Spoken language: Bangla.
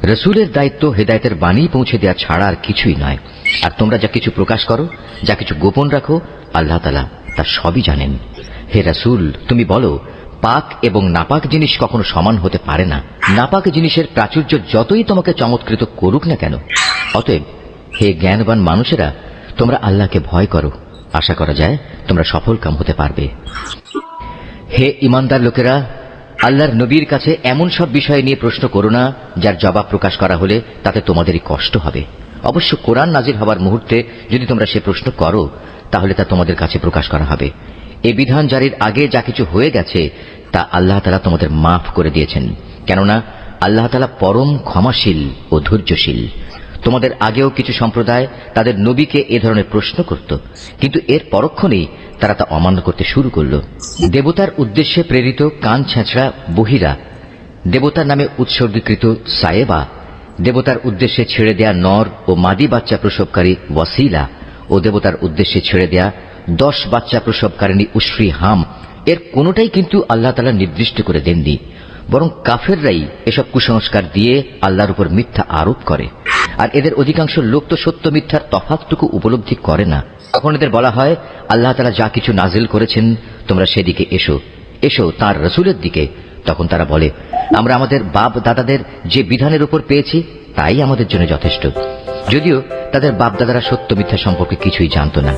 রসুলের দায়িত্ব হেদায়েতের বাণী পৌঁছে দেওয়া ছাড়া আর কিছুই নয়। আর তোমরা যা কিছু প্রকাশ করো, যা কিছু গোপন রাখো, আল্লাহ তাআলা তা সবই জানেন। হে রসুল, তুমি বলো, পাক এবং নাপাক জিনিস কখনো সমান হতে পারে না। নাপাক জিনিসের প্রাচুর্য যতই তোমাকে চমৎকৃত করুক না কেন। অতএব হে জ্ঞানবান মানুষেরা, তোমরা আল্লাহকে ভয় করো। আশা করা যায় তোমরা সফলকাম হতে পারবে। হে ইমানদার লোকেরা, আল্লাহর নবীর কাছে এমন সব বিষয় নিয়ে প্রশ্ন করো না যার জবাব প্রকাশ করা হলে তাতে তোমাদেরই কষ্ট হবে। অবশ্য কোরআন নাজিল হওয়ার মুহূর্তে যদি তোমরা সে প্রশ্ন করো, তাহলে তা তোমাদের কাছে প্রকাশ করা হবে। এই বিধান জারির আগে যা কিছু হয়ে গেছে তা আল্লাহ তাআলা তোমাদের মাফ করে দিয়েছেন, কেননা আল্লাহ তাআলা পরম ক্ষমাশীল ও ধৈর্যশীল। তোমাদের আগেও কিছু সম্প্রদায় তাদের নবীকে এ ধরনের প্রশ্ন করত, কিন্তু এর পরক্ষণেই তারা তা অমান্য করতে শুরু করল। দেবতার উদ্দেশ্যে প্রেরিত কান ছেঁচড়া বহিরা, দেবতার নামে উৎসর্গীকৃত সায়েবা, দেবতার উদ্দেশ্যে ছেড়ে দেয়া নর ও মাদি বাচ্চা প্রসবকারী ওয়াসিলা ও দেবতার উদ্দেশ্যে ছেড়ে দেয়া 10 বাচ্চা প্রসবকারিণী উশরি হাম, এর কোনোটাই কিন্তু আল্লাহ তাআলা নির্দিষ্ট করে দেননি, বরং কাফেররাই এসব কুসংস্কার দিয়ে আল্লাহর উপর মিথ্যা আরোপ করে। আর এদের অধিকাংশ লোক তো সত্য মিথ্যার তফাৎটুকু উপলব্ধি করে না। তখন এদের বলা হয়, আল্লাহ তাআলা যা কিছু নাজিল করেছেন তোমরা সেদিকে এসো, এসো তাঁর রসুলের দিকে। তখন তারা বলে, আমরা আমাদের বাপ দাদাদের যে বিধানের উপর পেয়েছি তাই আমাদের জন্য যথেষ্ট, যদিও তাদের বাপ দাদারা সত্য মিথ্যা সম্পর্কে কিছুই জানত না।